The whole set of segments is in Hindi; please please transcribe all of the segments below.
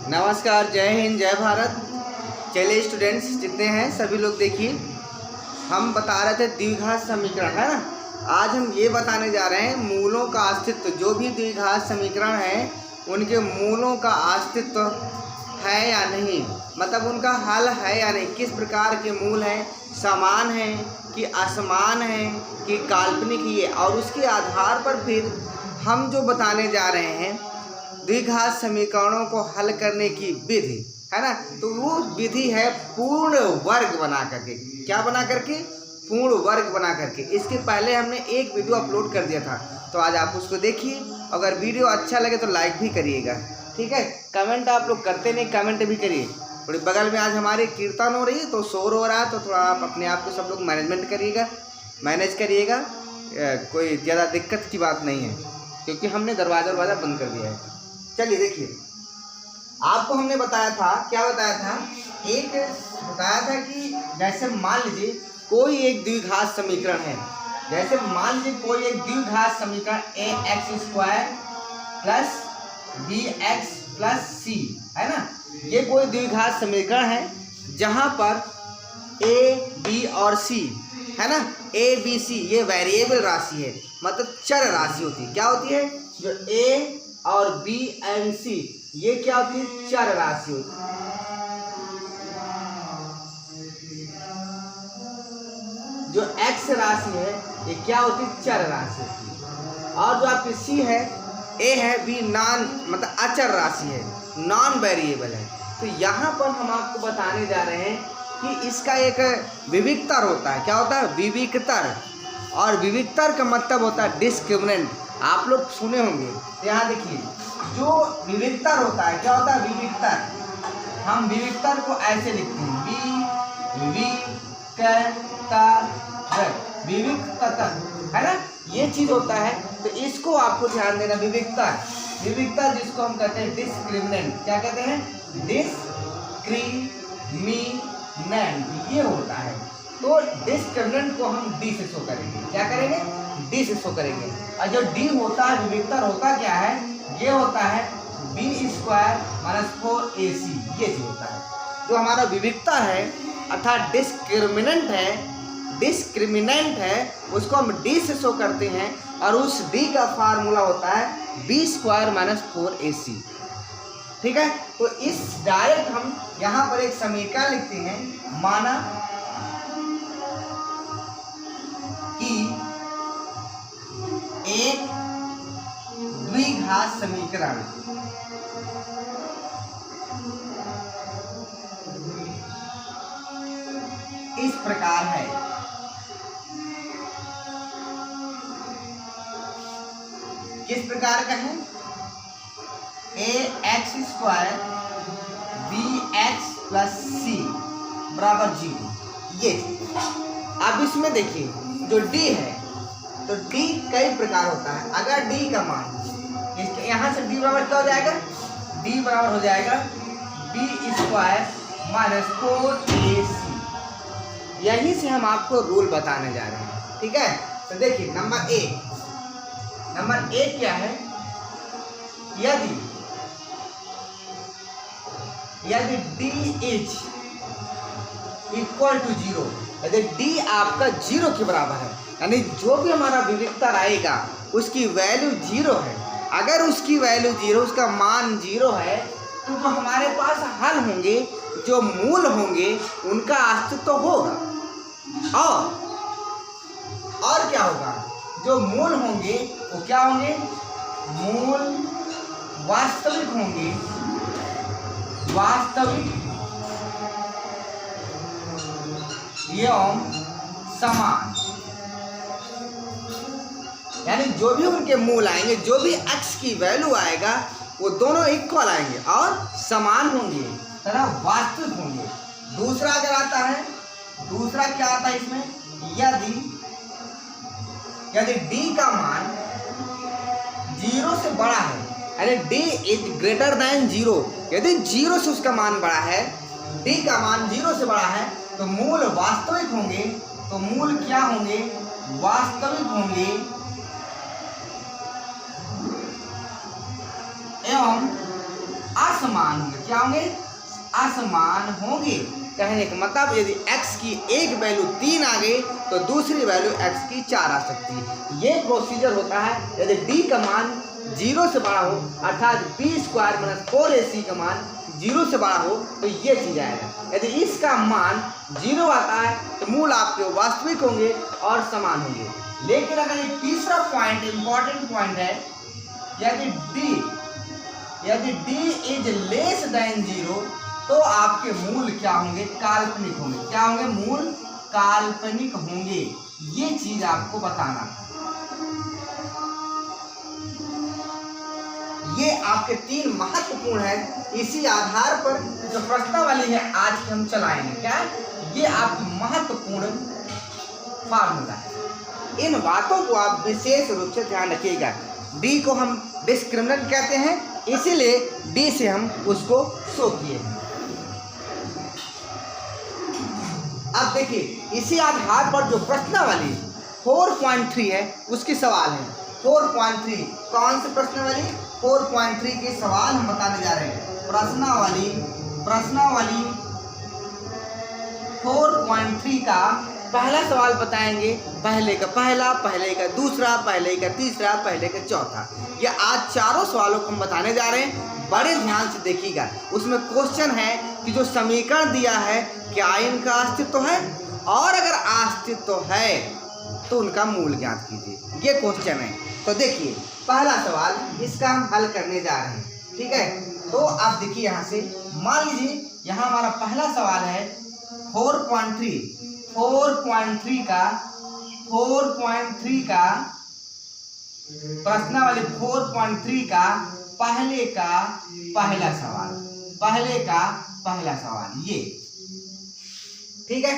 नमस्कार, जय हिंद, जय भारत। चलिए स्टूडेंट्स जितने हैं सभी लोग देखिए, हम बता रहे थे द्विघात समीकरण, है ना। आज हम ये बताने जा रहे हैं मूलों का अस्तित्व। जो भी द्विघात समीकरण है उनके मूलों का अस्तित्व है या नहीं, मतलब उनका हल है या नहीं, किस प्रकार के मूल हैं, समान हैं कि असमान हैं कि काल्पनिक ही है, और उसके आधार पर फिर हम जो बताने जा रहे हैं द्विघात समीकरणों को हल करने की विधि, है ना। तो वो विधि है पूर्ण वर्ग बना करके। क्या बना करके? पूर्ण वर्ग बना करके। इसके पहले हमने एक वीडियो अपलोड कर दिया था, तो आज आप उसको देखिए। अगर वीडियो अच्छा लगे तो लाइक भी करिएगा, ठीक है। कमेंट आप लोग करते नहीं, कमेंट भी करिए। थोड़ी बगल में आज हमारी कीर्तन हो रही है तो शोर हो रहा है, तो थोड़ा आप अपने आप को सब लोग मैनेज करिएगा। कोई ज़्यादा दिक्कत की बात नहीं है, क्योंकि हमने दरवाज़ा बंद कर दिया है। चलिए देखिए, आपको हमने बताया था, क्या बताया था, एक बताया था कि जैसे मान लीजिए कोई एक द्विघात समीकरण है। जैसे मान लीजिए कोई एक द्विघात समीकरण ax² plus bx plus c, है ना। ये कोई द्विघात समीकरण है जहाँ पर a, b और c, है ना, a, b, c ये वेरिएबल राशि है, मतलब चर राशि होती है। क्या होती है? जो a और b एंड c ये क्या होती है? चर राशि होती है। जो x राशि है ये क्या होती है? चर राशि होती है। और जो आपकी c है, a है, b नॉन मतलब अचर राशि है, नॉन वेरिएबल है। तो यहाँ पर हम आपको बताने जा रहे हैं कि इसका एक विविक्तर होता है। क्या होता है? विविक्तर। और विविक्तर का मतलब होता है डिस्क्रिमिनेंट। आप लोग सुने होंगे। तो यहाँ देखिए, जो विविक्तर होता है, क्या होता है? विविक्तर। हम विविक्तर को ऐसे लिखते हैं, विविक्तर, है ना, ये चीज होता है। तो इसको आपको ध्यान देना, विविक्तर जिसको हम कहते हैं डिस्क्रिमिनेंट। क्या कहते हैं? डिस्क्रिमिनेंट, ये होता है। तो डिस्क्रिमिनेंट को हम डी से शो करेंगे। क्या करेंगे? डी से शो करेंगे। और जो डी होता है विविक्तर होता क्या है? ये होता है b² - 4ac, ये चीज होता है। जो हमारा विविक्ता है अर्थात डिस्क्रिमिनेंट है, उसको हम d से शो करते हैं, और उस d का फार्मूला होता है b² - 4ac, ठीक है। तो इस डायरेक्ट हम यहाँ पर एक समीकरण लिखते हैं। माना कि एक द्विघात समीकरण इस प्रकार है। किस प्रकार का है? ax² bx प्लस c बराबर 0। ये अब इसमें देखिए, जो d है, तो d कई प्रकार होता है। अगर d का मान इसके यहाँ से d बराबर क्या हो जाएगा? d बराबर हो जाएगा b² - 4ac। यहीं से हम आपको रूल बताने जा रहे हैं, ठीक है। तो देखिए, नंबर एक क्या है? यदि d इज इक्वल टू 0, यदि d आपका 0 के बराबर है, यानी जो भी हमारा विविक्तर आएगा उसकी वैल्यू 0 है। अगर उसकी वैल्यू 0, उसका मान 0 है, तो जो हमारे पास हल होंगे, जो मूल होंगे, उनका अस्तित्व होगा। और क्या होगा? जो मूल होंगे वो क्या होंगे? मूल वास्तविक होंगे, वास्तविक एवं समान। यानी जो भी उनके मूल आएंगे, जो भी x की वैल्यू आएगा, वो दोनों इक्वल आएंगे और समान होंगे, तथा वास्तविक होंगे। दूसरा अगर आता है, दूसरा क्या आता है इसमें? यदि d का मान 0 से बड़ा है, यानी d इज ग्रेटर देन 0, यदि 0 से उसका मान बड़ा है, d का मान 0 से बड़ा है, तो मूल वास्तविक होंगे। तो मूल क्या होंगे? वास्तविक होंगे एवं असमान होंगे। क्या होंगे? असमान होंगे। कहने का मतलब यदि x की एक वैल्यू 3 आ गई तो दूसरी वैल्यू x की 4 आ सकती है। ये प्रोसीजर होता है यदि d का मान 0 से बड़ा हो, अर्थात b² - 4ac का मान 0 से बड़ा हो तो ये चीज आएगा। यदि इसका मान 0 आता है तो मूल आपके वास्तविक होंगे और समान होंगे। लेकिन अगर एक तीसरा पॉइंट, इंपॉर्टेंट पॉइंट है, यदि d इज लेस देन 0 तो आपके मूल क्या होंगे? काल्पनिक होंगे। क्या होंगे? मूल काल्पनिक होंगे। ये चीज आपको बताना। ये आपके 3 महत्वपूर्ण है। इसी आधार पर जो प्रश्नावली है आज की हम चलाएंगे। क्या? ये आपकी महत्वपूर्ण फार्मूला है। इन बातों को आप विशेष रूप से ध्यान रखिएगा। डी को हम डिस्क्रिमिनेंट कहते हैं, इसीलिए डी से हम उसको शो किए हैं। अब देखिए, इसी आधार पर जो प्रश्नावली 4.3 है उसकी सवाल है। 4.3 कौन से प्रश्नावली? 4.3 के सवाल हम बताने जा रहे हैं। प्रश्नावली 4.3 का पहला सवाल बताएंगे। पहले का पहला, पहले का दूसरा, पहले का तीसरा, पहले का चौथा। ये आज चारों सवालों को हम बताने जा रहे हैं। बड़े ध्यान से देखिएगा। उसमें क्वेश्चन है कि जो समीकरण दिया है क्या इनका अस्तित्व है, और अगर अस्तित्व है तो उनका मूल ज्ञात कीजिए। ये क्वेश्चन है। तो देखिए पहला सवाल, इसका हम हल करने जा रहे हैं। ठीक है, तो आप देखिए यहाँ से, मान लीजिए यहाँ हमारा पहला सवाल है 4.3 का प्रश्नावली 4.3 का पहला सवाल ये। ठीक है,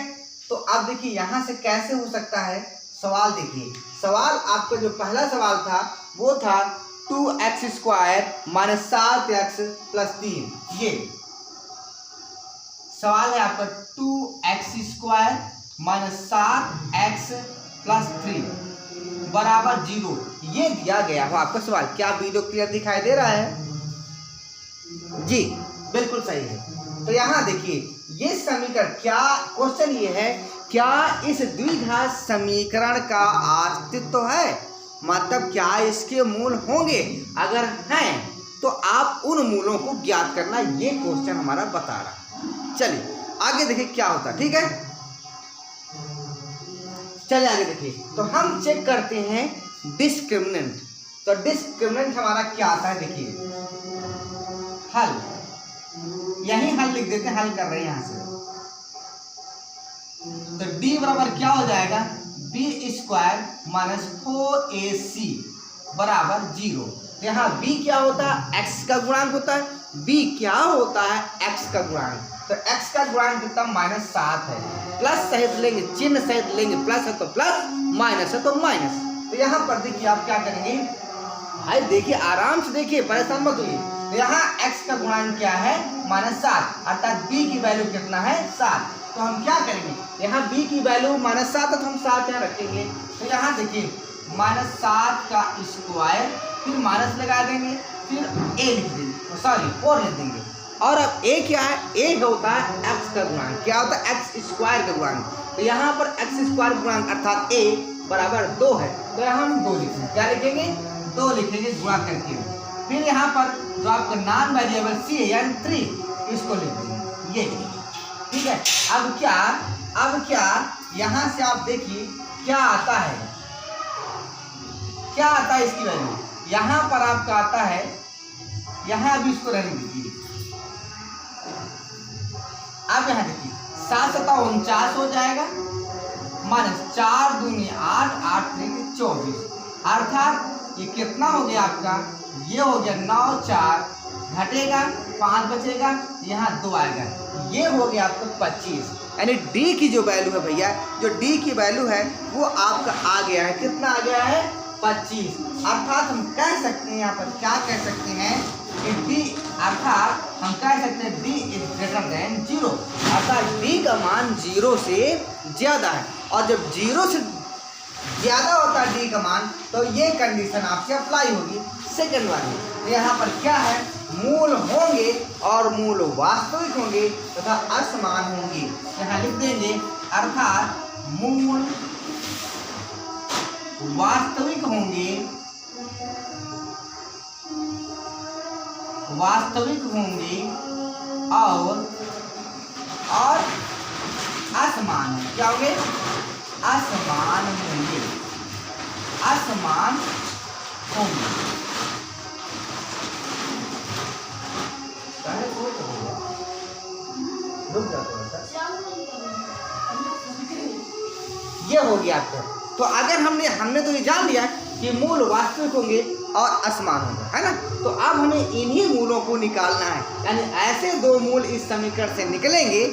तो अब देखिए यहाँ से कैसे हो सकता है सवाल। देखिए सवाल आपका जो पहला सवाल था वो था 2x² - 7x + 3। ये सवाल है आपका 2x² - 7x + 3 = 0। ये दिया गया हो आपका सवाल। क्या वीडियो क्लियर दिखाई दे रहा है? जी बिल्कुल सही है। तो यहाँ देखिए ये समीकरण, क्या क्वेश्चन ये है, क्या इस द्विघात समीकरण का अस्तित्व है? मतलब क्या इसके मूल होंगे? अगर हैं तो आप उन मूलों को ज्ञात करना। ये क्वेश्चन हमारा बता रहा। चलिए आगे देखिए क्या होता है। ठीक है, चलिए आगे देखिए। तो हम चेक करते हैं डिस्क्रिमिनेंट। तो डिस्क्रिमिनेंट हमारा क्या आता है? देखिए हल, यही हल लिख देते हैं। हल कर रहे हैं यहाँ से। तो d बराबर क्या हो जाएगा? b² - 4ac = 0। यहाँ b क्या होता है? x का गुणांक होता है। b क्या होता है? x का गुणांक। तो x का गुणांक कितना? -7 है। प्लस सहित लेंगे, चिन्ह सहित लेंगे। प्लस है तो प्लस, माइनस है तो माइनस। तो यहाँ पर देखिए आप क्या करेंगे भाई, देखिए आराम से देखिए, परेशान मत होइए। तो यहाँ x का गुणांक क्या है? -7, अर्थात b की वैल्यू कितना है? 7। तो हम क्या करेंगे, यहाँ b की वैल्यू -7 है तो हम 7 यहाँ रखेंगे। तो यहाँ देखिए -7 का स्क्वायर, फिर माइनस लगा देंगे, फिर a लिख देंगे, सॉरी 4 लिख देंगे। और अब a क्या है? a होता है x का गुणांक। क्या होता है? x² का गुणांक। तो यहाँ पर x² गुणांक अर्थात a बराबर 2 है। तो यहाँ हम 2 लिखेंगे। क्या लिखेंगे? 2 लिखेंगे गुणा करके। फिर यहाँ पर जो आपका नॉन वेरिएबल c है यानी 3, इसको लिख देंगे। ये ठीक है। अब क्या यहाँ से आप देखिए क्या आता है, क्या आता है इसकी वैल्यू। यहाँ पर आपका आता है, यहाँ अभी इसको रहने दीजिए। अब यहाँ देखिए 7 × 7 = 49 हो जाएगा, -4 × 2 = 8, 8 × 3 = 24। अर्थात ये कितना हो गया आपका? ये हो गया 9, 4 घटेगा, 5 बचेगा, यहाँ 2 आएगा। ये हो गया आपका 25। यानी डी की जो वैल्यू है भैया, जो डी की वैल्यू है वो आपका आ गया है। कितना आ गया है? 25। अर्थात हम कह सकते हैं, यहाँ पर क्या कह सकते हैं कि डी, अर्थात हम कह सकते हैं डी > 0। अर्थात डी का मान 0 से ज़्यादा है। और जब 0 से ज़्यादा होता है डी का मान, तो ये कंडीशन आपसे अप्लाई होगी, सेकंड वाली। तो यहाँ पर क्या है? मूल होंगे और मूल वास्तविक होंगे तथा असमान होंगे। यहाँ लिख देंगे अर्थात मूल वास्तविक होंगे और असमान होंगे। क्या होंगे? असमान होंगे। ये हो गया आपको। तो अगर हमने तो ये जान लिया कि मूल वास्तविक होंगे और असमान होंगे, है ना। तो अब हमें इन्हीं मूलों को निकालना है, यानी ऐसे दो मूल इस समीकरण से निकलेंगे,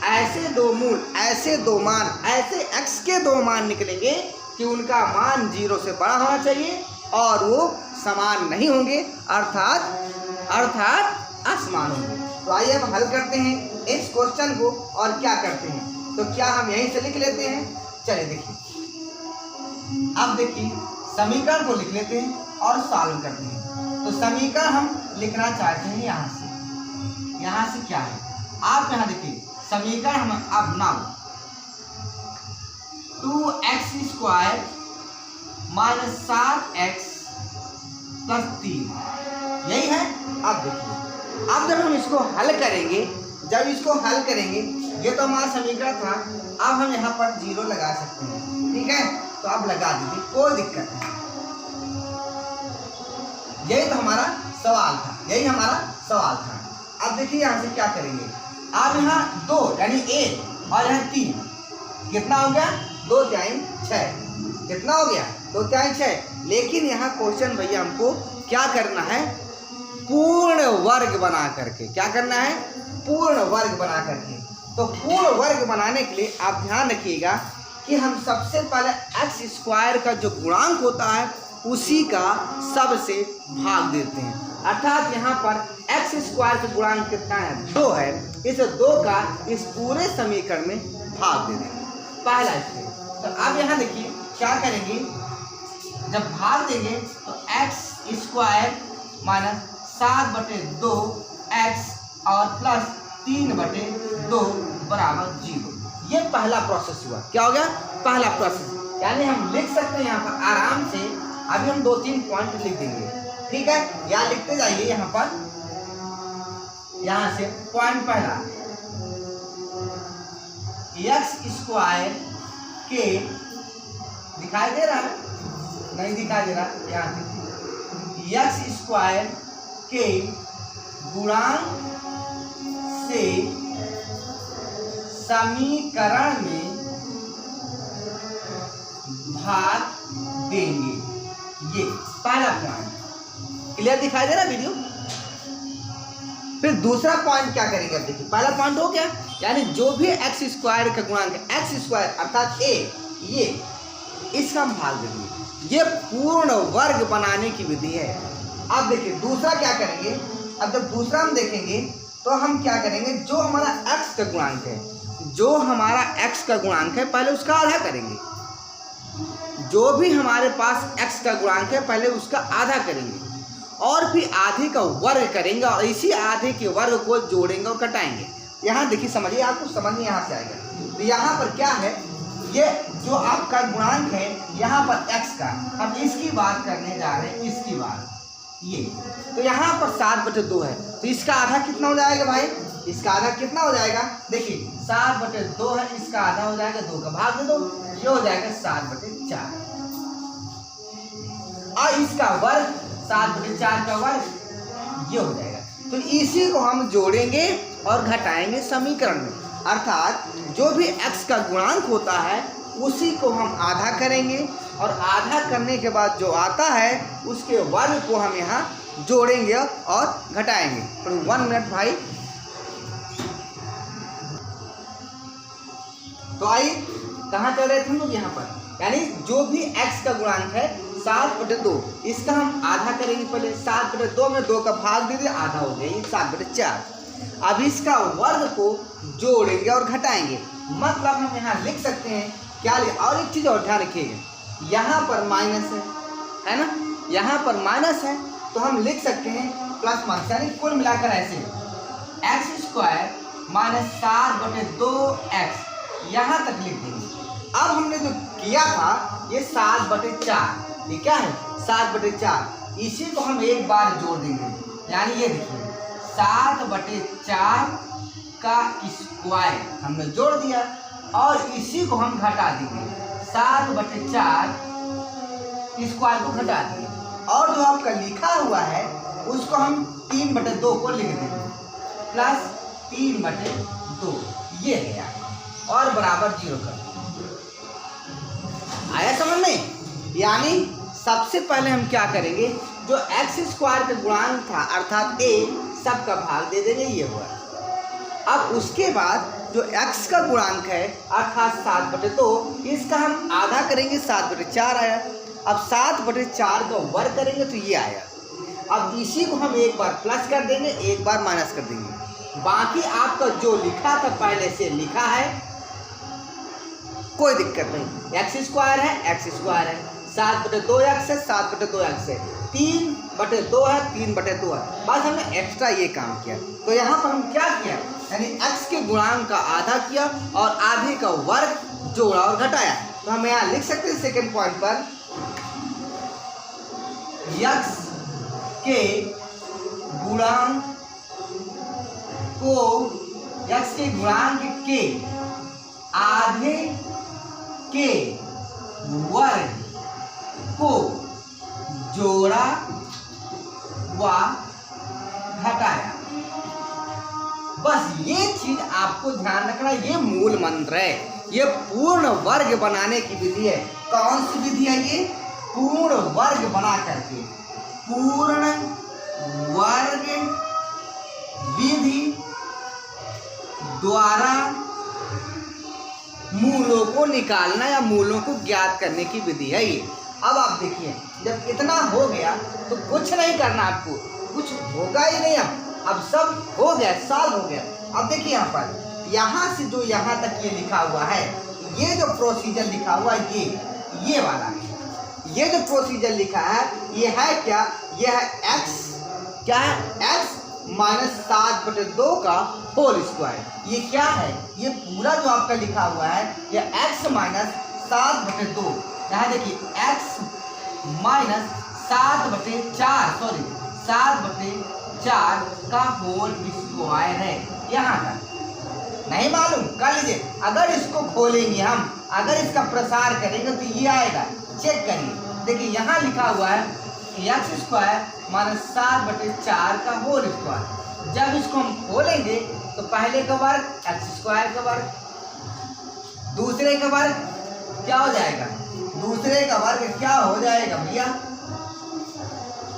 ऐसे दो मूल, ऐसे दो मान, ऐसे x के दो मान निकलेंगे कि उनका मान 0 से बड़ा होना चाहिए और वो समान नहीं होंगे, अर्थात असमान होंगे। तो आइए हम हल करते हैं इस क्वेश्चन को और क्या करते हैं। तो क्या हम यहीं से लिख लेते हैं? चलिए देखिए, अब देखिए समीकरण को लिख लेते हैं और सॉल्व करते हैं। तो समीकरण हम लिखना चाहते हैं यहाँ से क्या है, आप यहाँ देखिए समीकरण हम अब now 2x² minus 7x plus 3 यही है। अब देखिए, अब जब हम इसको हल करेंगे, ये तो हमारा समीकरण था, अब हम यहाँ पर 0 लगा सकते हैं, ठीक है। तो अब लगा दीजिए, कोई दिक्कत नहीं। यही तो हमारा सवाल था। अब देखिए यहाँ से क्या करेंगे, अब यहाँ 2 यानी a और यहाँ 3, कितना हो गया? 2 3 6, कितना हो गया? 2 3 6। लेकिन यहाँ क्वेश्चन भैया हमको क्या करना है? पूर्ण वर्ग बना करके। क्या करना है? पूर्ण वर्ग बना करके। तो पूर्ण वर्ग बनाने के लिए आप ध्यान रखिएगा कि हम सबसे पहले x² का जो गुणांक होता है उसी का सबसे भाग देते हैं, अर्थात यहाँ पर x² का गुणांक कितना है? 2 है। इस 2 का इस पूरे समीकरण में भाग दे देंगे, पहला स्टेप। तो अब यहाँ देखिए क्या करेंगे, जब भाग देंगे तो x² माइनस 7/2x और प्लस 3/2 बराबर 0। ये पहला प्रोसेस हुआ। क्या हो गया? पहला प्रोसेस। यानी हम लिख सकते हैं यहाँ पर आराम से। अभी हम 2-3 पॉइंट लिख देंगे, ठीक है। या लिखते जाइए यहाँ पर, यहाँ से पॉइंट पहला, x² के दिखाई दे रहा है? नहीं दिखाई दे रहा। यहाँ x² के गुणांक से समीकरण में भाग देंगे। ये पहला पॉइंट क्लियर दिखाई दे रहा वीडियो। फिर दूसरा पॉइंट क्या करेंगे? अब देखिए, पहला पॉइंट हो गया, यानी जो भी x² का गुणांक है, x² अर्थात a, ये इसका हम भाग देंगे। ये पूर्ण वर्ग बनाने की विधि है। अब देखिए दूसरा क्या करेंगे। अब जब दूसरा हम देखेंगे तो हम क्या करेंगे, जो हमारा x का गुणांक है पहले उसका आधा करेंगे। जो भी हमारे पास x का गुणांक है पहले उसका आधा करेंगे और फिर आधे का वर्ग करेंगे और इसी आधे के वर्ग को जोड़ेंगे और घटाएंगे। यहाँ देखिए, समझिए, आपको समझ में यहाँ से आएगा। तो यहाँ पर क्या है, ये जो आपका गुणांक है यहाँ पर x का, हम इसकी बात करने जा रहे हैं, इसकी बात ये। तो यहाँ पर 7/2 है, तो इसका आधा कितना हो जाएगा भाई? इसका आधा कितना हो जाएगा? देखिए 7/2 है, इसका आधा हो जाएगा 2 का भाग दे दो, ये हो जाएगा 7/4। और इसका वर्ग 7/4 का वर्ग ये हो जाएगा। तो इसी को हम जोड़ेंगे और घटाएंगे समीकरण में, अर्थात जो भी x का गुणांक होता है उसी को हम आधा करेंगे और आधा करने के बाद जो आता है उसके वर्ग को हम यहाँ जोड़ेंगे और घटाएंगे। तो 1 मिनट भाई। तो आइए कहाँ चल रहे थे हम लोग? यहाँ पर, यानी जो भी x का गुणांक है 7/2, इसका हम आधा करेंगे पहले। 7/2 में 2 का भाग दे दिए, आधा हो गया, ये 7/4। अब इसका वर्ग को जोड़ेंगे और घटाएंगे, मतलब हम यहाँ लिख सकते हैं क्या। और एक चीज़ और ध्यान रखिएगा, यहाँ पर माइनस है ना, यहाँ पर माइनस है तो हम लिख सकते हैं प्लस माइनस, यानी कुल मिलाकर ऐसे एक्स स्क्वायर माइनस 7/2x यहाँ तक लिख देंगे। अब हमने जो किया था ये 7/4, ये क्या है 7/4, इसी को हम एक बार जोड़ देंगे, यानी ये देखिए 7/4 का स्क्वायर हमने जोड़ दिया और इसी को हम घटा देंगे, 7/4 स्क्वायर को घटा देंगे और जो आपका लिखा हुआ है उसको हम 3/2 को लिख देंगे प्लस 3/2 ये है और बराबर 0 कर आया समझ में। यानी सबसे पहले हम क्या करेंगे, जो एक्स स्क्वायर का गुणांक था अर्थात a सबका भाग दे देंगे, ये हुआ। अब उसके बाद जो x का गुणांक है अर्थात 7/2 इसका हम आधा करेंगे, 7/4 आया। अब 7/4 का वर्ग करेंगे तो ये आया। अब इसी को हम एक बार प्लस कर देंगे, एक बार माइनस कर देंगे। बाकी आपका जो लिखा था पहले से लिखा है, कोई दिक्कत नहीं। एक्स स्क्वायर है एक्स स्क्वायर है, 7/2x है 7/2x है, 3/2 है 3/2 है, बस हमने एक्स्ट्रा ये काम किया। तो यहाँ पर हम क्या किया, यानी x के गुणांक का आधा किया और आधे का वर्ग जोड़ा और घटाया। तो हम यहाँ लिख सकते हैं सेकेंड पॉइंट पर x के गुणांक को, x के गुणांक के आधे के वर्ग को जोड़ा व घटाया। बस ये चीज आपको ध्यान रखना, ये मूल मंत्र है, ये पूर्ण वर्ग बनाने की विधि है। कौन सी विधि है ये, पूर्ण वर्ग बना करके, पूर्ण वर्ग विधि द्वारा मूलों को निकालना या मूलों को ज्ञात करने की विधि है ये। अब आप देखिए जब इतना हो गया तो कुछ नहीं करना, आपको कुछ होगा ही नहीं। अब सब हो गया, सॉल्व हो गया। अब देखिए यहाँ पर, यहाँ से जो यहाँ तक ये लिखा हुआ है, ये जो प्रोसीजर लिखा हुआ है ये वाला है। ये जो प्रोसीजर लिखा है ये है क्या, ये है x, क्या है x माइनस 7/2 का होल स्क्वायर। ये क्या है, ये पूरा जो आपका लिखा हुआ है ये x माइनस 7/2, यहाँ देखिए x माइनस 7/4 सॉरी 7/4 का होल स्क्वायर है। यहाँ तक नहीं मालूम कर लीजिए। अगर इसको खोलेंगे हम, अगर इसका प्रसार करेंगे तो ये आएगा, चेक करिए। देखिए यहाँ लिखा हुआ है एक्स स्क्वायर माइनस 7/4 का होल स्क्वायर। जब इसको हम खोलेंगे तो पहले का वर्ग एक्स स्क्वायर का वर्ग, दूसरे का वर्ग क्या हो जाएगा, दूसरे का वर्ग क्या हो जाएगा भैया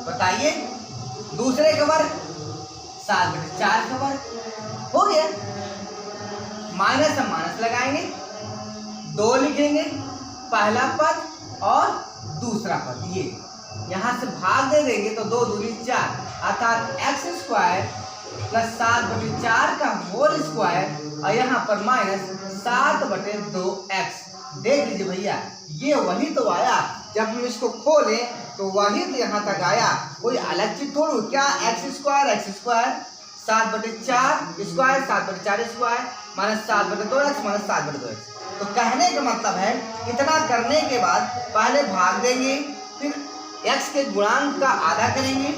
बताइए, दूसरे का वर्ग 7/4 का वर्ग हो गया। माइनस हम माइनस लगाएंगे, 2 लिखेंगे, पहला पद और दूसरा पद, ये यहाँ से भाग दे देंगे तो 2 दूनी 4 अर्थात एक्स स्क्वायर प्लस 7/4 का होल स्क्वायर और यहाँ पर माइनस 7/2x। देख लीजिए भैया ये वही तो आया, जब हम इसको खोले तो वही तो यहाँ तक आया, कोई अलग चीज थोड़ी। क्या x square 7/4 square 7/4 square minus 7/2x minus 7/2x। तो कहने का मतलब है इतना करने के बाद पहले भाग देंगे, फिर x के गुणांक का आधा करेंगे,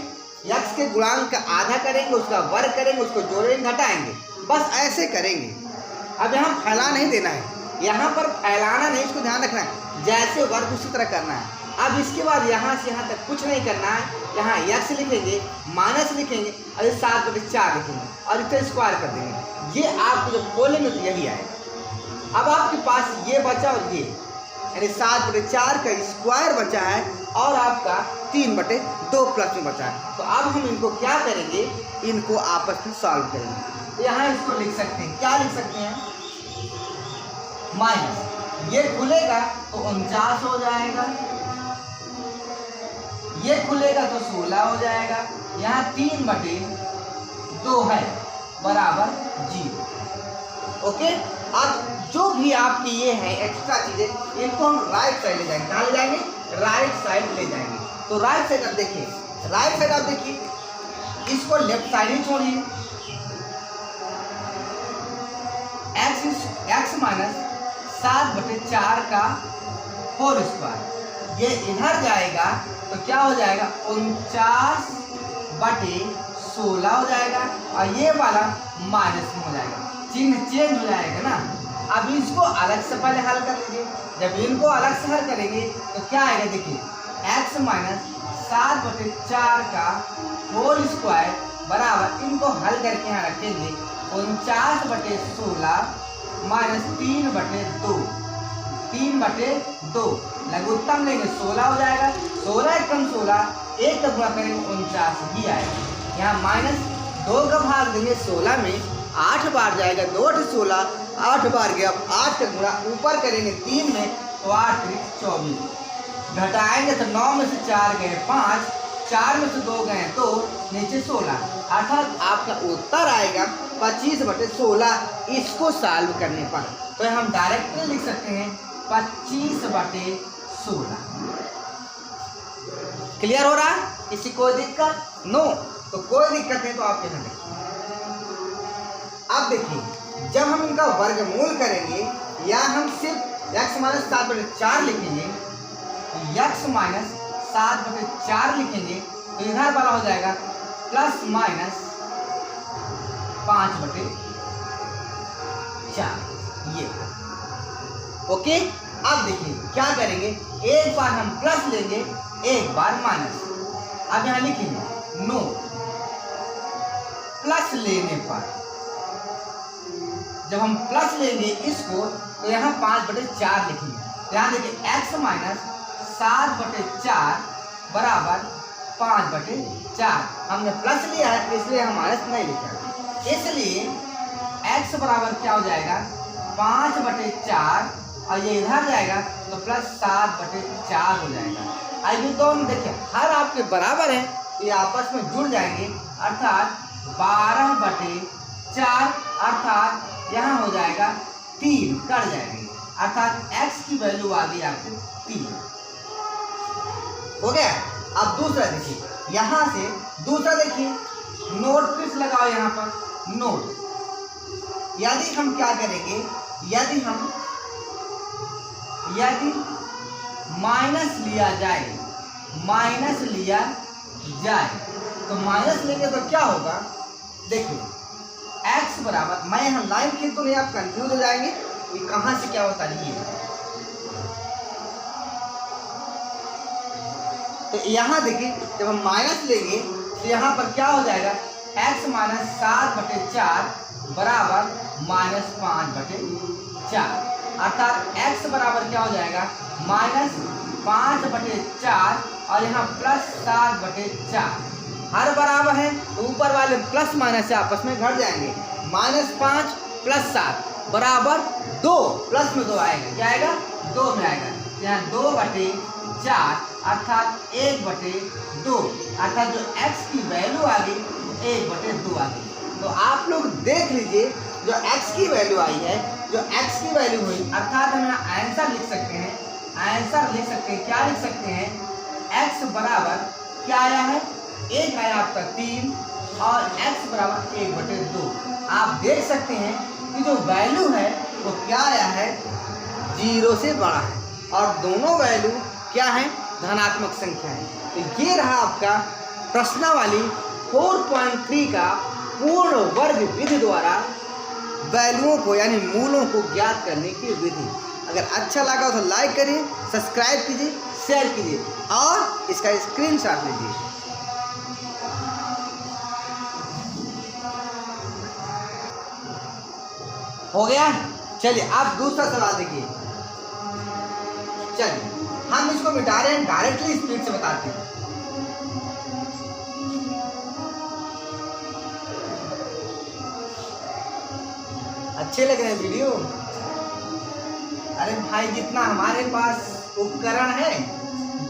x के गुणांक का आधा करेंगे, उसका वर्ग करेंगे, उसको जोड़ेंगे घटाएंगे, बस ऐसे करेंगे। अब यहाँ फैला नहीं देना है, यहाँ पर फैलाना नहीं, इसको ध्यान रखना है, जैसे वर्ग उसी तरह करना है। अब इसके बाद यहाँ से यहाँ तक कुछ नहीं करना है, यहाँ x लिखेंगे, माइनस लिखेंगे और 7/4 लिखेंगे और इसे स्क्वायर कर देंगे। ये आपको जब खोलेंगे तो यही आएगा। अब आपके पास ये बचा और ये, यानी 7/4 का स्क्वायर बचा है और आपका 3/2 प्लस में बचा है। तो अब हम इनको क्या करेंगे, इनको आपस में सॉल्व करेंगे। तो यहाँ इसको लिख सकते हैं, क्या लिख सकते हैं, माइनस ये खुलेगा तो 49 हो जाएगा, ये खुलेगा तो 16 हो जाएगा, यहाँ 3/2 है बराबर 0। ओके, अब जो भी आपकी ये है एक्स्ट्रा चीजें, इनको हम राइट साइड ले जाएंगे। कहाँ ले जाएंगे, राइट साइड ले जाएंगे। तो राइट साइड आप देखिए, राइट साइड आप देखिए, इसको लेफ्ट साइड ही छोड़िए, माइनस 7/4 का होल स्क्वायर। ये इधर जाएगा तो क्या हो जाएगा 49/16 हो जाएगा और ये वाला माइनस में हो जाएगा, चिन्ह चेंज हो जाएगा ना। अब इसको अलग से पहले हल कर लीजिए। जब इनको अलग से हल करेंगे तो क्या आएगा देखिए, x माइनस 7/4 का होल स्क्वायर बराबर, इनको हल करके यहाँ रखेंगे 49/16 माइनस 3/2 लघुत्तम लेंगे 16 हो जाएगा। 16 एकम 16, 1 का गुणा करेंगे 49 ही आएगा। यहाँ माइनस 2 का भाग देंगे 16 में, 8 बार जाएगा, 2 8 16, 8 बार गया। अब 8 का गुणा ऊपर करेंगे 3 में तो 8 3 24, घटाएंगे तो 9 में से 4 गए 5, 4 में से 2 गए तो नीचे 16, अर्थात आपका उत्तर आएगा 25/16। इसको सॉल्व करने पर तो हम डायरेक्टली लिख सकते हैं 25/16। क्लियर हो रहा है? किसी कोई दिक्कत? नो, तो कोई दिक्कत नहीं तो आप यहाँ देखिए। अब देखिए, जब हम इनका वर्गमूल करेंगे या हम सिर्फ x माइनस 7/4 लिखेंगे, x माइनस 7/4 लिखेंगे तो इधर वाला हो जाएगा प्लस माइनस 5/4 ये। ओके, अब देखिए क्या करेंगे, एक बार हम प्लस लेंगे, एक बार माइनस। अब यहाँ लिखेंगे नो, प्लस लेने पर जब हम प्लस लेंगे इसको तो यहाँ 5/4 लिखेंगे। यहाँ देखिए x माइनस 7/4 बराबर 5/4। हमने प्लस लिया है इसलिए हम माइनस नहीं लिखा, इसलिए x बराबर क्या हो जाएगा 5/4 और ये इधर जाएगा तो प्लस 7/4 हो जाएगा। अभी तो हम देखिए हर आपके बराबर है, ये आपस में जुड़ जाएंगे, अर्थात 12/4, अर्थात यहाँ हो जाएगा 3 कट जाएंगे, अर्थात x की वैल्यू आ गई आपको 3। हो गया। अब दूसरा देखिए, यहाँ से दूसरा देखिए, नोट फिर लगाओ यहाँ पर नोट। यदि हम क्या करेंगे, यदि माइनस लिया जाए, तो माइनस लेंगे तो क्या होगा देखिए, x बराबर, मैं यहाँ लाइन खींच तो नहीं, आप कंफ्यूज हो जाएंगे कि कहाँ से क्या होता है। तो यहाँ देखिए, जब हम माइनस लेंगे तो यहाँ पर क्या हो जाएगा, x माइनस 7/4 बराबर माइनस 5/4, अर्थात x बराबर क्या हो जाएगा माइनस 5/4 और यहाँ प्लस 7/4। हर बराबर है तो ऊपर वाले प्लस माइनस से आपस में घट जाएंगे। -5 + 7 बराबर 2, प्लस में 2 आएगा, क्या आएगा 2 में आएगा। यहाँ 2/4 अर्थात 1/2, अर्थात जो x की वैल्यू आ गई 1/2 आ गई। तो आप लोग देख लीजिए, जो x की वैल्यू आई है, जो x की वैल्यू हुई, अर्थात हम यहाँ आंसर लिख सकते हैं, क्या लिख सकते हैं, x बराबर क्या आया है, 1 आया आपका 3 और x बराबर 1/2। आप देख सकते हैं कि जो वैल्यू है वो क्या आया है, 0 से बड़ा है और दोनों वैल्यू क्या है, धनात्मक संख्या है। तो ये रहा आपका प्रश्नावली 4.3 का पूर्ण वर्ग विधि द्वारा वैल्यूओं को यानी मूलों को ज्ञात करने की विधि। अगर अच्छा लगा तो लाइक करिए, सब्सक्राइब कीजिए, शेयर कीजिए और इसका स्क्रीनशॉट लीजिए। हो गया। चलिए अब दूसरा सवाल देखिए। चलिए हम इसको मिटा रहे हैं, डायरेक्टली स्पीड से बताते हैं। अच्छे लग रहे हैं वीडियो? अरे भाई, जितना हमारे पास उपकरण है,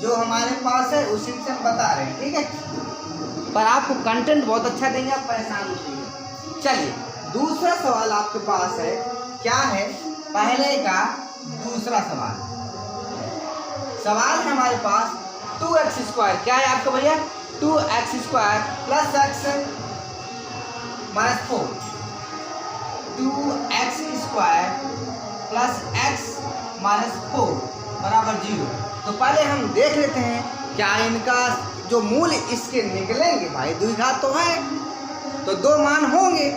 जो हमारे पास है उसी से हम बता रहे हैं, ठीक है। पर आपको कंटेंट बहुत अच्छा देंगे, आप परेशान मत होइए। चलिए दूसरा सवाल आपके पास है, क्या है पहले का दूसरा सवाल है हमारे पास 2x², क्या है आपका भैया 2x² + x - 4, 2x² + plus x minus 4 बराबर 0। तो पहले हम देख लेते हैं क्या इनका जो मूल इसके निकलेंगे। भाई द्विघात तो है तो दो मान होंगे।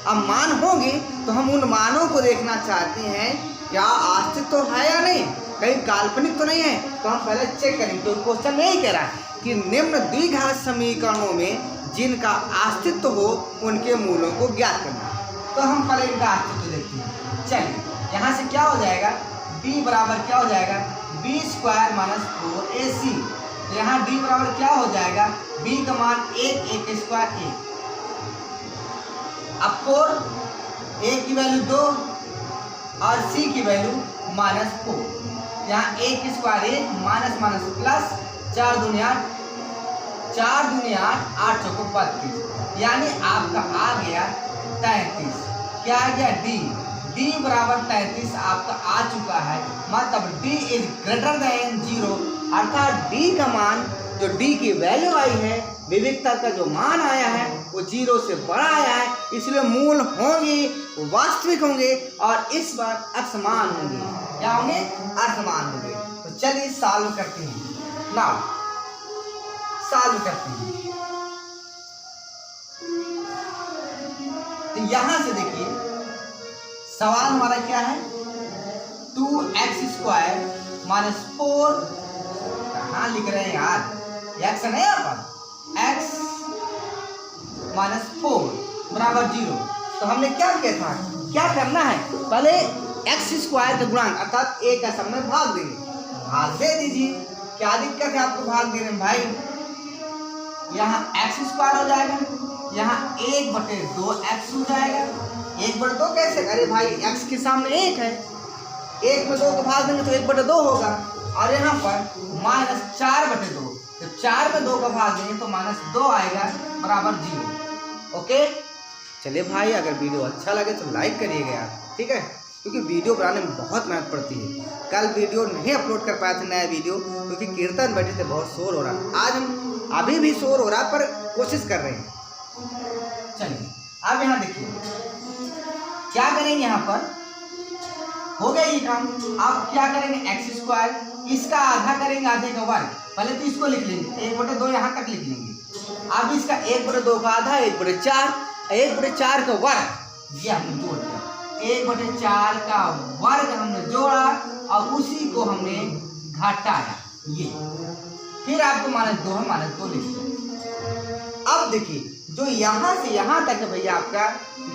अब मान होंगे तो हम उन मानों को देखना चाहते हैं क्या अस्तित्व तो है या नहीं, कहीं काल्पनिक तो नहीं है। तो हम पहले चेक करेंगे। तो क्वेश्चन यही कह रहा है कि निम्न द्विघात समीकरणों में जिनका अस्तित्व हो उनके मूलों को ज्ञात करना। तो हम पहले इनका अस्तित्व देखते हैं। चलिए यहाँ से क्या हो जाएगा, d बराबर क्या हो जाएगा b स्क्वायर माइनस 4ac। तो यहाँ d बराबर क्या हो जाएगा, b का मान 1 1 स्क्वायर 1, अब 4 a की वैल्यू 2 और c की वैल्यू माइनस 4। यहाँ 1 स्क्वायर 1 माइनस माइनस प्लस 4 दूनी 8 4 दूनी 8 8 चौको 32, यानी आपका आ गया 33। क्या आ गया d बराबर 33 आपका आ चुका है। मतलब d इज ग्रेटर देन 0, अर्थात d का मान जो d की वैल्यू आई है, विविधता का जो मान आया है वो 0 से बड़ा आया है, इसलिए मूल होंगे वास्तविक होंगे और इस बार असमान होंगे। क्या होंगे, असमान होंगे। तो चलिए सॉल्व करते हैं। नाउ सॉल्व करते हैं। तो यहां से देखिए सवाल हमारा क्या है, 2x स्क्वायर माइनस 4, कहाँ लिख रहे हैं यार, x नहीं यहाँ पर, x माइनस 4 बराबर 0। तो हमने क्या किया था, क्या करना है, पहले x स्क्वायर का गुणांक अर्थात a का सब में भाग देंगे। भाग दे दीजिए, क्या दिक्कत है आपको भाग देने में भाई। यहाँ x स्क्वायर हो जाएगा, यहाँ 1/2x हो जाएगा। 1/2 कैसे, अरे भाई x के सामने 1 है, 1 में 2 को भाग देंगे तो 1/2 होगा। और यहाँ पर माइनस 4/2, तो 4 में 2 का भाग देंगे तो माइनस 2 आएगा बराबर 0। ओके चलिए भाई, अगर वीडियो अच्छा लगे तो लाइक करिएगा यार, ठीक है, क्योंकि वीडियो बनाने में बहुत मेहनत पड़ती है। कल वीडियो नहीं अपलोड कर पाया था नया वीडियो, क्योंकि कीर्तन बैठे थे, बहुत शोर हो रहा था। आज हम अभी भी शोर हो रहा पर कोशिश कर रहे हैं। चलिए अब यहाँ देखिए क्या करेंगे, यहाँ पर हो गया ये काम। अब क्या करेंगे, एक्स स्क्वायर, इसका आधा करेंगे आधे का वर्ग। पहले तो इसको लिख लेंगे, 1/2 यहाँ तक लिख लेंगे। अब इसका 1/2 का आधा 1/4, 1/4 का वर्ग ये हमने जोड़ दिया, 1/4 का वर्ग हमने जोड़ा और उसी को हमने घटाया। ये फिर आपको -2 है, -2 लिख दिया। अब देखिए जो यहाँ से यहाँ तक है भैया आपका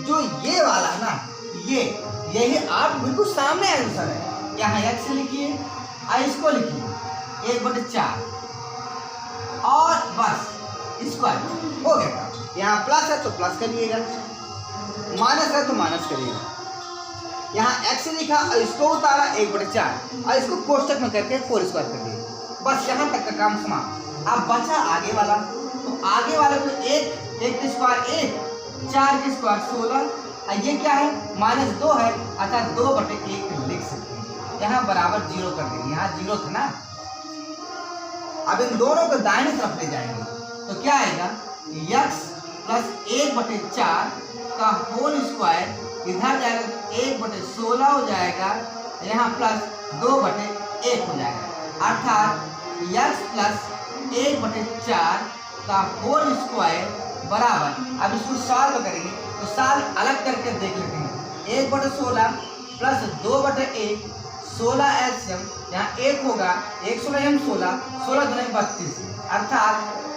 जो ये वाला है ना, यही आप बिल्कुल सामने आंसर है। यहाँ x लिखिए और इसको लिखिए 1/4 और बस स्क्वायर हो गया। यहाँ प्लस है तो प्लस करिएगा, माइनस है तो माइनस करिएगा। यहाँ x लिखा और इसको उतारा 1/4 और इसको कोष्टक में करके 4 स्क्वायर कर दिए। बस यहाँ तक का काम समाप्त। अब बचा आगे वाला, तो आगे वाले को 1 स्क्वायर 1, 4 के स्क्वायर 16, ये क्या है -2 है, अर्थात 2/1 लिख सकते हैं। यहाँ बराबर 0 कर देंगे, यहाँ 0 था ना। अब इन दोनों को दाहिने तरफ ले जाएंगे तो क्या आएगा, x प्लस 1/4 का होल स्क्वायर इधर जाएगा तो 1/16 हो जाएगा, यहाँ प्लस 2/1 हो जाएगा, अर्थात x प्लस 1/4 का होल स्क्वायर बराबर। अब इसको सॉल्व करेंगे तो सॉल्व अलग करके देख लेते हैं। 1/16 प्लस 2/1, 16 LCM, यहाँ 1 होगा, 1 16 हम 16, 16 दूनी 32, अर्थात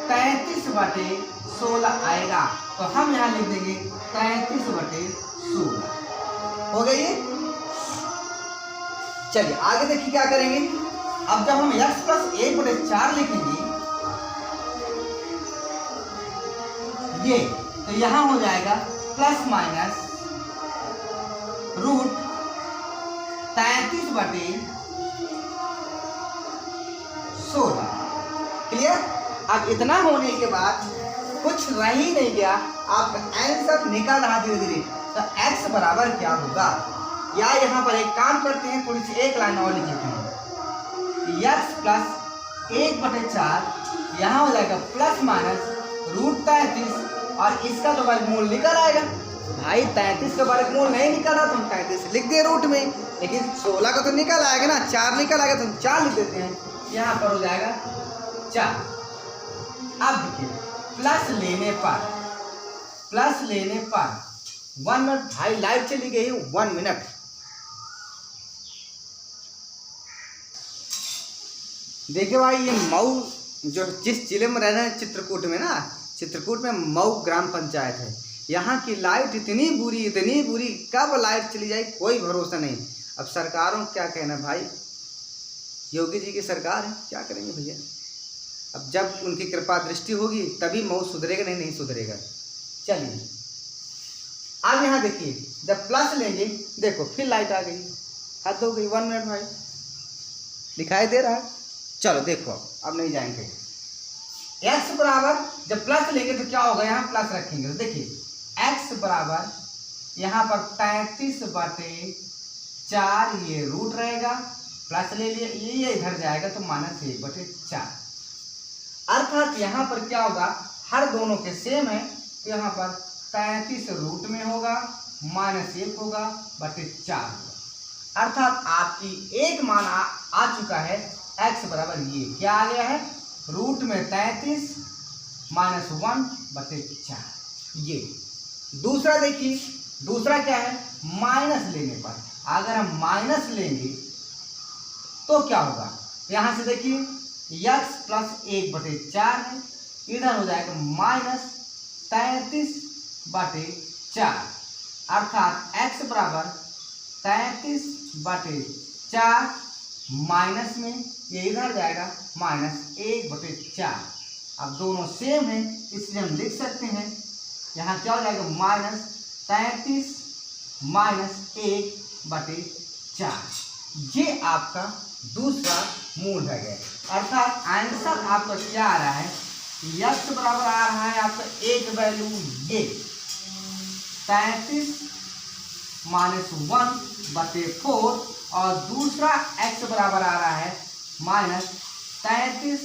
33/16 आएगा। तो हम यहाँ लिख देंगे 33/16 हो गई ये। चलिए आगे देखिए क्या करेंगे। अब जब हम x प्लस 1/4 लिखेंगे ये, तो यहाँ हो जाएगा प्लस माइनस रूट 33/16। क्लियर। अब इतना होने के बाद कुछ रह ही नहीं गया, आपका आंसर निकल रहा धीरे धीरे। तो x बराबर क्या होगा, या यहाँ पर एक काम करते हैं, थोड़ी सी एक लाइन और लिख लेते हैं। x प्लस 1/4 यहाँ हो जाएगा प्लस माइनस रूट 33 और इसका तो वर्गमूल निकल आएगा। भाई 33 का वर्गमूल नहीं निकला तो हम 33 लिख दिए रूट में, लेकिन 16 का तो निकल आएगा ना, 4 निकल आएगा तो हम 4 लिख देते हैं। यहाँ पर हो जाएगा 4। अब देखिए प्लस लेने पर 1 मिनट, भाई लाइट चली गई 1 मिनट। देखिए भाई ये मऊ जो जिस जिले में रह रहे हैं चित्रकूट में ना, चित्रकूट में मऊ ग्राम पंचायत है। यहाँ की लाइट इतनी बुरी, कब लाइट चली जाए कोई भरोसा नहीं। अब सरकारों क्या कहना भाई, योगी जी की सरकार है, क्या करेंगे भैया। अब जब उनकी कृपा दृष्टि होगी तभी मऊ सुधरेगा, नहीं सुधरेगा। चलिए अब यहाँ देखिए जब प्लस लेंगे, देखो फिर लाइट आ गई, हद हो गई 1 मिनट भाई, दिखाई दे रहा है। चलो देखो अब नहीं जाएंगे। x बराबर जब प्लस लेंगे तो क्या होगा, यहाँ प्लस रखेंगे तो देखिए x बराबर यहाँ पर 33/4, ये रूट रहेगा, प्लस ले लिए, ये इधर जाएगा तो -1/4। अर्थात यहाँ पर क्या होगा, हर दोनों के सेम है तो यहाँ पर 33 रूट में होगा, -1 होगा बटे 4 होगा। अर्थात आपकी एक मान आ चुका है, x बराबर ये क्या आ गया है, रूट में 33 -1/4। ये दूसरा देखिए, दूसरा क्या है, माइनस लेने पर, अगर हम माइनस लेंगे तो क्या होगा, यहाँ से देखिए x + 1/4 है, इधर हो जाएगा -33/4। अर्थात x बराबर 33/4 माइनस में ये इधर जाएगा -1/4। अब दोनों सेम है इसलिए हम लिख सकते हैं, यहाँ क्या हो जाएगा -33 -1/4। ये आपका दूसरा मूल है गया। अर्थात आंसर आपका क्या आ रहा है, x बराबर आ रहा है आपका एक वैल्यू ये 33 -1/4 और दूसरा x बराबर आ रहा है -33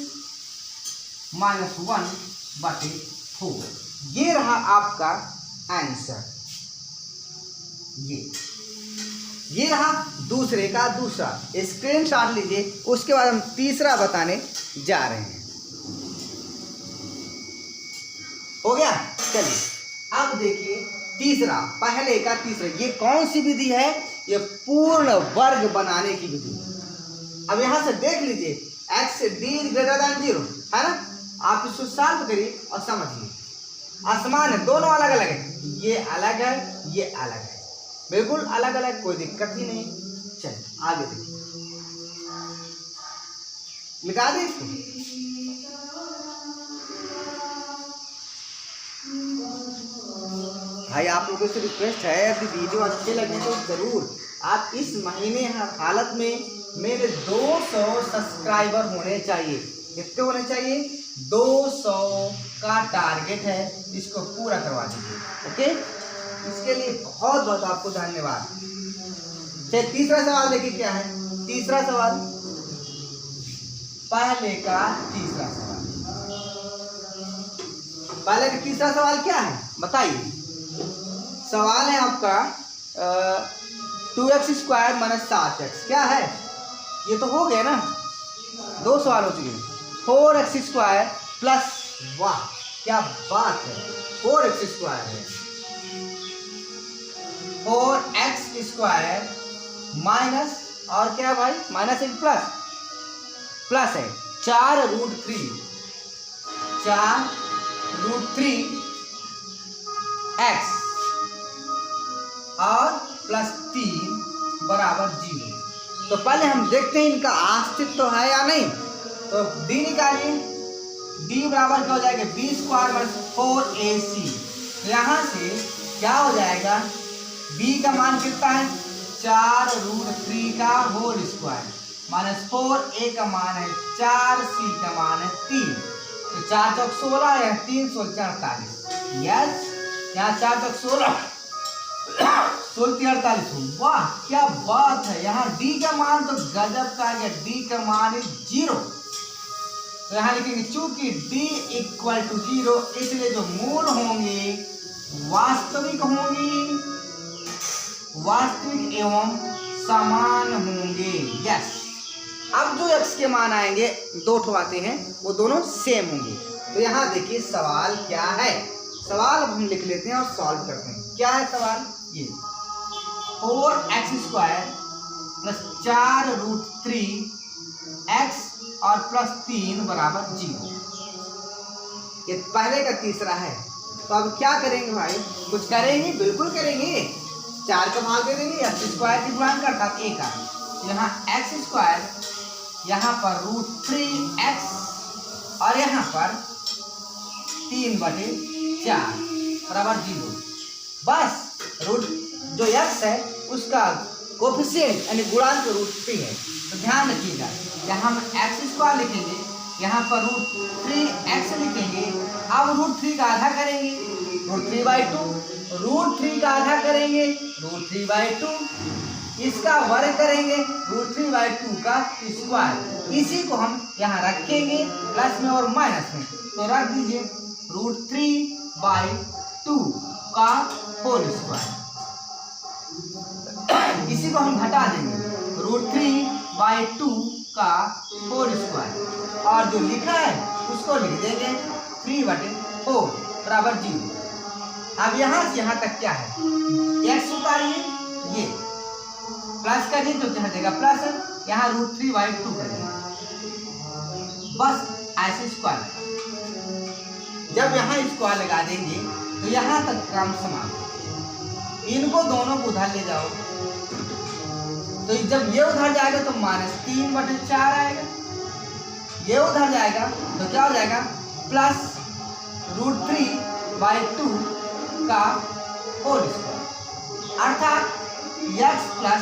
-1/4। ये रहा आपका आंसर। ये रहा दूसरे का दूसरा, स्क्रीनशॉट लीजिए। उसके बाद हम तीसरा बताने जा रहे हैं। हो गया, चलिए अब देखिए तीसरा, पहले का तीसरा, ये कौन सी विधि है, ये पूर्ण वर्ग बनाने की विधि। अब यहां से देख लीजिए x d ग्रेटर देन 0 है ना, आप इसको सॉल्व करिए और समझिए। आसमान है, दोनों अलग अलग है, ये अलग है, ये अलग है, बिल्कुल अलग अलग, कोई दिक्कत ही नहीं। चलिए आगे देखिए, मिटा दे इसको। भाई आप लोगों से रिक्वेस्ट है, यदि वीडियो अच्छे लगे तो जरूर आप इस महीने हालत में मेरे 200 सब्सक्राइबर होने चाहिए। कितने होने चाहिए, 200 का टारगेट है, इसको पूरा करवा दीजिए। ओके, इसके लिए बहुत बहुत आपको धन्यवाद। चलिए तीसरा सवाल देखिए क्या है। तीसरा सवाल, पहले का तीसरा सवाल, पहले का तीसरा सवाल क्या है बताइए। सवाल है आपका 2x² - 7x, क्या है, ये तो हो गया ना, 2 सवाल हो चुके हैं। 4x² प्लस, वाह क्या बात है, 4x² है, 4x² माइनस और क्या भाई, -1 प्लस है 4√3 x और +3 बराबर 0। तो पहले हम देखते हैं इनका अस्तित्व तो है या नहीं। तो d निकालिए, d बराबर क्या हो जाएगा, b² - 4ac। यहाँ से क्या हो जाएगा, b का मान कितना है, 4√3 का होल स्क्वायर -4, a का मान है 4, c का मान है 3, तो 4 चौक 16 या 3 16 48। यस, यहाँ 4 चौक 16 48। वाह क्या बात है, यहाँ d का मान तो गजब का है, d का मान है 0। तो यहाँ लिखेंगे चूंकि d = 0, इसलिए जो मूल होंगे वास्तविक होंगी वास्तविक एवं समान होंगे। यस, अब जो x के मान आएंगे, दो ठो आते हैं, वो दोनों सेम होंगे। तो यहाँ देखिए सवाल क्या है। सवाल अब हम लिख लेते हैं और सॉल्व करते हैं। क्या है सवाल? ये 4x² प्लस 4√3x और प्लस 3 बराबर 0। ये पहले का तीसरा है। तो अब क्या करेंगे भाई? कुछ करेंगे? बिल्कुल करेंगे। 4 का भाग दे देंगे, x² की गुणा करता a का, यहाँ x², यहाँ पर √3x और यहाँ पर 3/4 बराबर 0। बस रूट जो x है उसका कोफिशिएंट यानी गुणांक √3 है। तो ध्यान रखिएगा, यहाँ हम x² लिखेंगे, यहाँ पर √3x लिखेंगे। अब √3 का आधा करेंगे, √3/2, √3 का आधा करेंगे, √3/2, इसका वर्ग करेंगे, √3/2 का स्क्वायर। इसी को हम यहाँ रखेंगे प्लस में और माइनस में। तो रख दीजिए √3/2 का होल स्क्वायर। इसी को हम घटा देंगे, √3/2 का होल स्क्वायर, और जो लिखा है उसको लिख देंगे 3/4 बराबर 0। अब यहाँ से यहाँ तक क्या है? x उतारिए, ये प्लस करिए तो क्या देगा प्लस, यहाँ √3/2 करिए, बस ऐसे स्क्वायर। जब यहाँ स्क्वायर लगा देंगे तो यहाँ तक काम समाप्त। इनको दोनों को उधर ले जाओ, तो जब ये उधर जाएगा तो -3/4 आएगा, ये उधर जाएगा तो क्या हो जाएगा? प्लस √3/2 का होल स्क्वायर, अर्थात x प्लस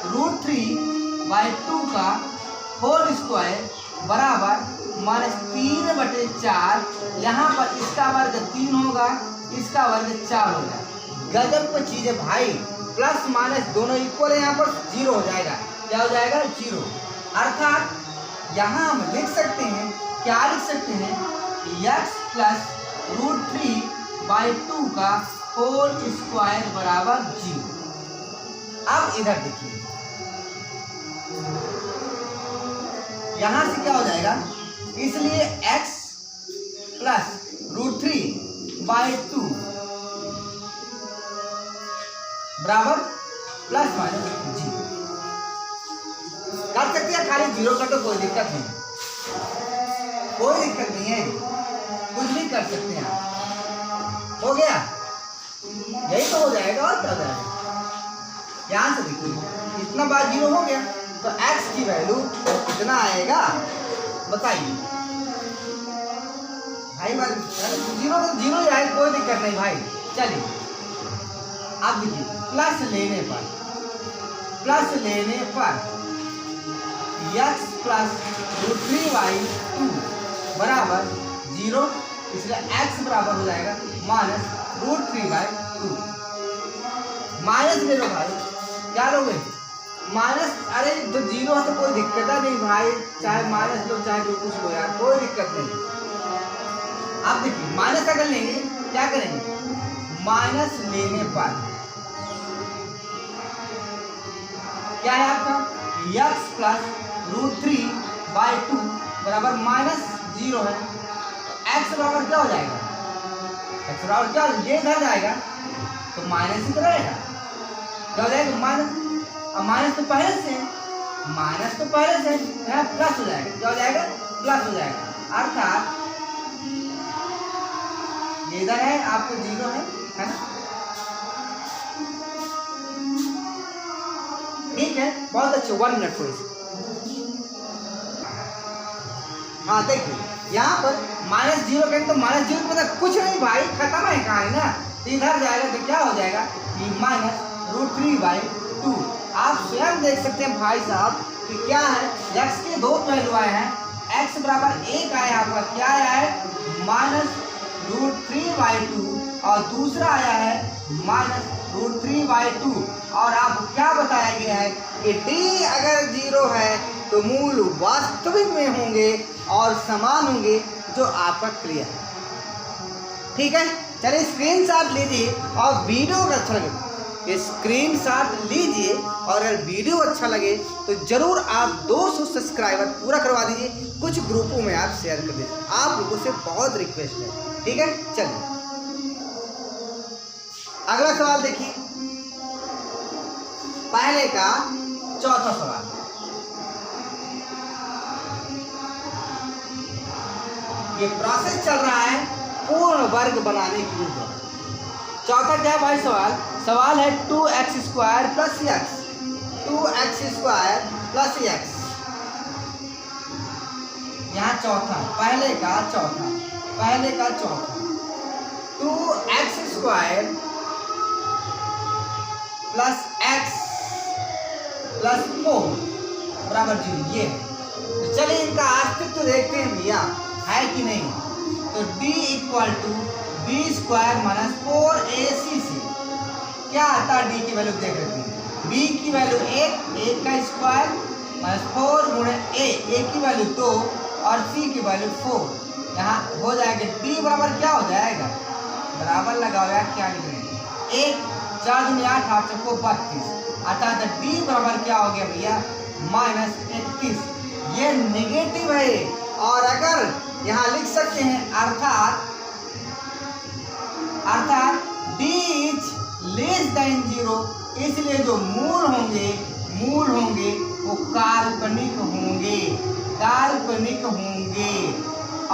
√3/2 का होल स्क्वायर बराबर -3/4। यहाँ पर इसका वर्ग 3 होगा, इसका वर्ग 4 होगा। गजब की चीज है भाई, प्लस माइनस दोनों इक्वल है, यहाँ पर 0 हो जाएगा। क्या हो जाएगा? 0। अर्थात यहाँ हम लिख सकते हैं, क्या लिख सकते हैं? x प्लस √3/2 का होल स्क्वायर बराबर 0। अब इधर देखिए, यहाँ से क्या हो जाएगा? इसलिए x प्लस √3/2 बराबर प्लस माइनस 0 कर सकते हैं। खाली 0 का तो कोई दिक्कत नहीं, कोई दिक्कत नहीं है, कुछ भी कर सकते हैं आप। हो गया, यही तो हो जाएगा और क्या हो जाएगा? यहाँ से देखिए इतना बार 0 हो गया तो x की वैल्यू कितना आएगा बताइए भाई? 0 तो 0 ही आएगा, कोई दिक्कत नहीं भाई। चलिए अब देखिए, प्लस लेने पर x प्लस √3/2 बराबर 0, इसलिए x बराबर हो जाएगा -√3/2। माइनस ले लो भाई, क्या लोगे? माइनस, अरे तो 0 है तो कोई दिक्कत नहीं भाई, चाहे माइनस लो चाहे जो कुछ लो यार, कोई दिक्कत नहीं। अब देखिए माइनस अगर लेंगे क्या करेंगे? माइनस लेने पर क्या है आपका? x प्लस √3/2 बराबर -0 है, तो x बराबर क्या हो जाएगा? x बराबर क्या? ये इधर जाएगा तो माइनस ही तो रहेगा। क्या हो जाएगा? माइनस। अब माइनस तो पहले से है, यहाँ प्लस हो जाएगा। क्या हो जाएगा? प्लस हो जाएगा। अर्थात ये इधर है, आपको 0 है ना? ठीक है, बहुत अच्छे। 1 मिनट थोड़ी सी। हाँ देखिए, यहाँ पर -0 कहेंगे तो -0 पता कुछ नहीं भाई, खत्म है कहानी ना। तो इधर जाएगा तो क्या हो जाएगा? ये -√3/2। आप स्वयं देख सकते हैं भाई साहब कि क्या है, x के दो पहलू आए हैं। x बराबर 1 आया आपका, क्या आया है? -√3/2, और दूसरा आया है -√3/2। और आपको क्या बताया गया है कि d अगर 0 है तो मूल वास्तविक में होंगे और समान होंगे, जो आपका क्लियर है। ठीक है, चलिए स्क्रीनशॉट लीजिए और वीडियो का अच्छा लगे स्क्रीनशॉट लीजिए और अगर वीडियो अच्छा लगे तो ज़रूर आप 200 सब्सक्राइबर पूरा करवा दीजिए, कुछ ग्रुपों में आप शेयर कर दीजिए, आप लोगों से बहुत रिक्वेस्ट है। ठीक है, चलिए अगला सवाल देखिए, पहले का चौथा सवाल। ये प्रोसेस चल रहा है पूर्ण वर्ग बनाने के लिए। चौथा क्या है भाई सवाल है 2x² plus x, 2x² plus x। यहाँ चौथा, पहले का चौथा 2x² प्लस x प्लस 4 बराबर 0, ये है। तो चलिए इनका अस्तित्व देखते हैं भैया, है कि नहीं। तो d = b² माइनस 4ac से क्या आता है, d की वैल्यू देख लेते हैं। b की वैल्यू 1 का स्क्वायर माइनस 4 गुणे a की वैल्यू 2 और c की वैल्यू 4। यहाँ हो जाएगा d बराबर क्या हो जाएगा, बराबर लगाओ यार, क्या लिख रहे हैं 1 4 दूनी 8 8 चौको 32, अर्थात d बराबर क्या हो गया भैया -31। ये नेगेटिव है, और अगर यहाँ लिख सकते हैं अर्थात d इज लेस देन 0, इसलिए जो मूल होंगे वो काल्पनिक होंगे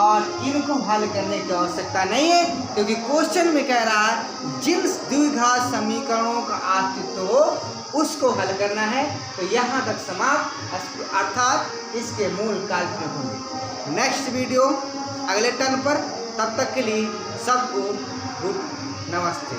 और इनको हल करने की आवश्यकता नहीं है, क्योंकि क्वेश्चन में कह रहा है जिन द्विघात समीकरणों का अस्तित्व हो उसको हल करना है। तो यहाँ तक समाप्त, अर्थात इसके मूल काल्पनिक होंगे। नेक्स्ट वीडियो अगले टर्न पर, तब तक के लिए सबको गुड नमस्ते।